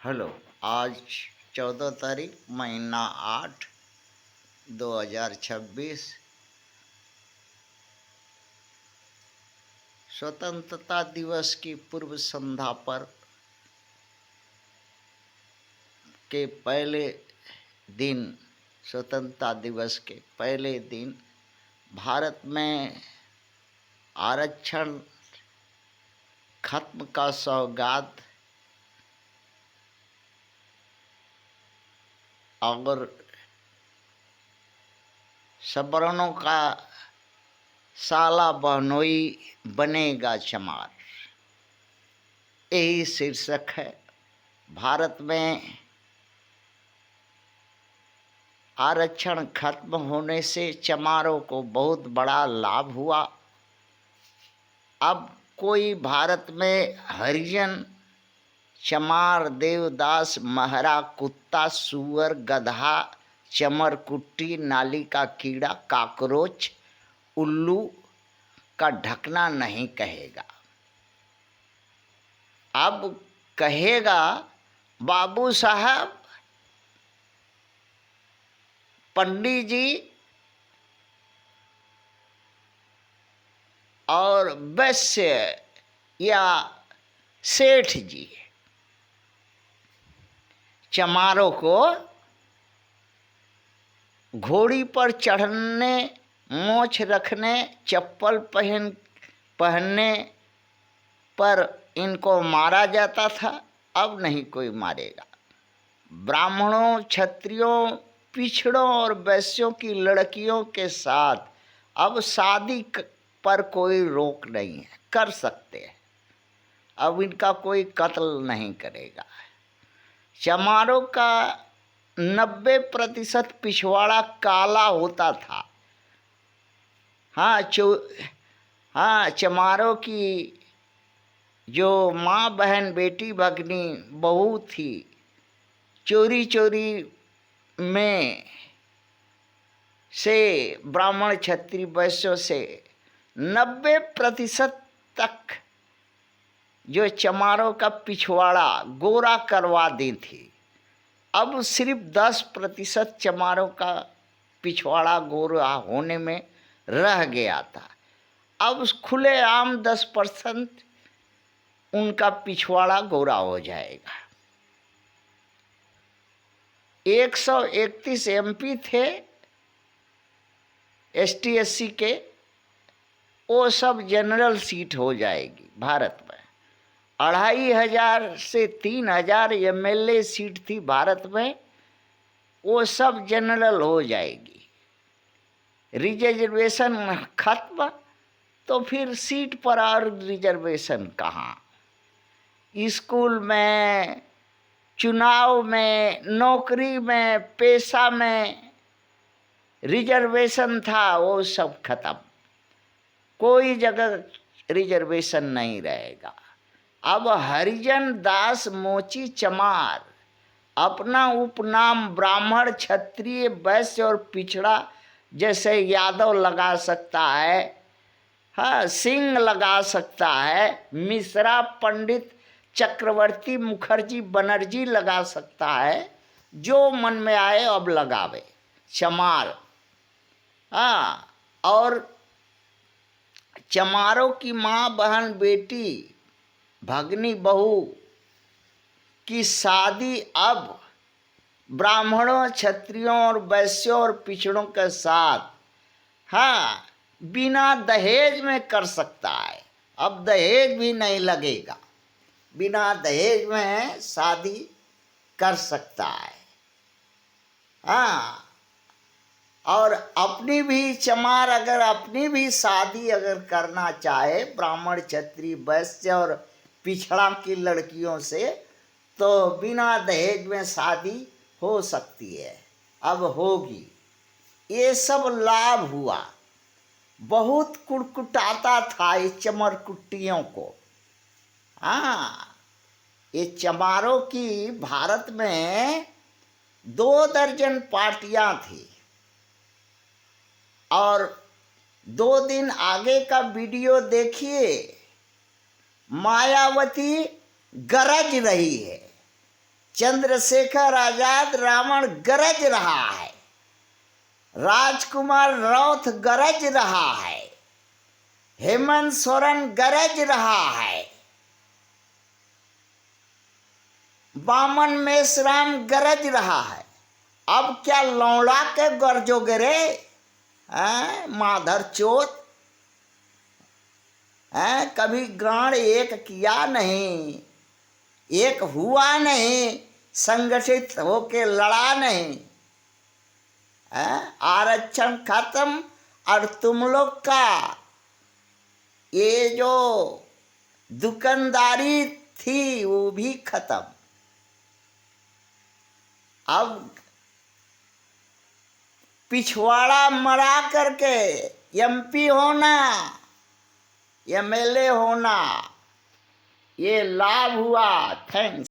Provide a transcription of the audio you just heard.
Hello. आज 14 तारीख महीना 8 2026 स्वतंत्रता दिवस की पूर्व संध्या पर के पहले दिन स्वतंत्रता दिवस के पहले दिन भारत में आरक्षण खत्म का सौगात और सवर्णों का साला बहनोई बनेगा चमार, यही शीर्षक है। भारत में आरक्षण खत्म होने से चमारों को बहुत बड़ा लाभ हुआ। अब कोई भारत में हरिजन, चमार, देवदास, महरा, कुत्ता, सूअर, गधा, चमर कुट्टी, नाली का कीड़ा, काकरोच, उल्लू का ढकना नहीं कहेगा। अब कहेगा बाबू साहब, पंडित जी और वैश्य या सेठ जी चमारों को घोड़ी पर चढ़ने, मोछ रखने, चप्पल पहनने पर इनको मारा जाता था। अब नहीं कोई मारेगा। ब्राह्मणों, क्षत्रियों, पिछड़ों और वैश्यों की लड़कियों के साथ अब शादी पर कोई रोक नहीं है, कर सकते हैं। अब इनका कोई कत्ल नहीं करेगा। चमारों का 90% पिछवाड़ा काला होता था। हाँ, चमारों की जो माँ, बहन, बेटी, भगनी, बहू थी, चोरी चोरी में से ब्राह्मण, क्षत्रिय, वैश्यों से 90% तक जो चमारों का पिछवाड़ा गोरा करवा दी थी। अब सिर्फ 10% चमारों का पिछवाड़ा गोरा होने में रह गया था। अब खुलेआम 10% उनका पिछवाड़ा गोरा हो जाएगा। 131 MP थे ST SC के, वो सब जनरल सीट हो जाएगी भारत में। 2500 से 3000 MLA सीट थी भारत में, वो सब जनरल हो जाएगी। रिजर्वेशन खत्म, तो फिर सीट पर और रिजर्वेशन कहाँ? स्कूल में, चुनाव में, नौकरी में, पेशा में रिजर्वेशन था, वो सब खत्म। कोई जगह रिजर्वेशन नहीं रहेगा। अब हरिजन, दास, मोची, चमार अपना उपनाम ब्राह्मण, क्षत्रिय, वैश्य और पिछड़ा जैसे यादव लगा सकता है, हाँ, सिंह लगा सकता है, मिश्रा, पंडित, चक्रवर्ती, मुखर्जी, बनर्जी लगा सकता है। जो मन में आए अब लगावे। चमार, हाँ, और चमारों की माँ, बहन, बेटी, भगनी, बहू की शादी अब ब्राह्मणों, क्षत्रियों और वैश्यों और पिछड़ों के साथ, हाँ, बिना दहेज में कर सकता है। अब दहेज भी नहीं लगेगा, बिना दहेज में शादी कर सकता है। हाँ, और अपनी भी चमार अगर अपनी भी शादी अगर करना चाहे ब्राह्मण, क्षत्रिय, वैश्य और पिछड़ा की लड़कियों से, तो बिना दहेज में शादी हो सकती है, अब होगी। ये सब लाभ हुआ। बहुत कुटकुटाता था इस चमर कुट्टियों को। हाँ, ये चमारों की भारत में 2 दर्जन पार्टियां थी, और 2 दिन आगे का वीडियो देखिए, मायावती गरज रही है। चंद्रशेखर आजाद रावण गरज रहा है, राजकुमार रौथ गरज रहा है, हेमंत सोरेन गरज रहा है, बामन मेश्राम गरज रहा है। अब क्या लौड़ा के गरजोगे रे? माधर चोत, कभी गांड एक किया नहीं, एक हुआ नहीं, संगठित होके लड़ा नहीं। आरक्षण खत्म और तुम लोग का ये जो दुकानदारी थी वो भी खत्म। अब पिछवाड़ा मरा करके एमपी होना, एमएलए होना, ये लाभ हुआ। थैंक्स।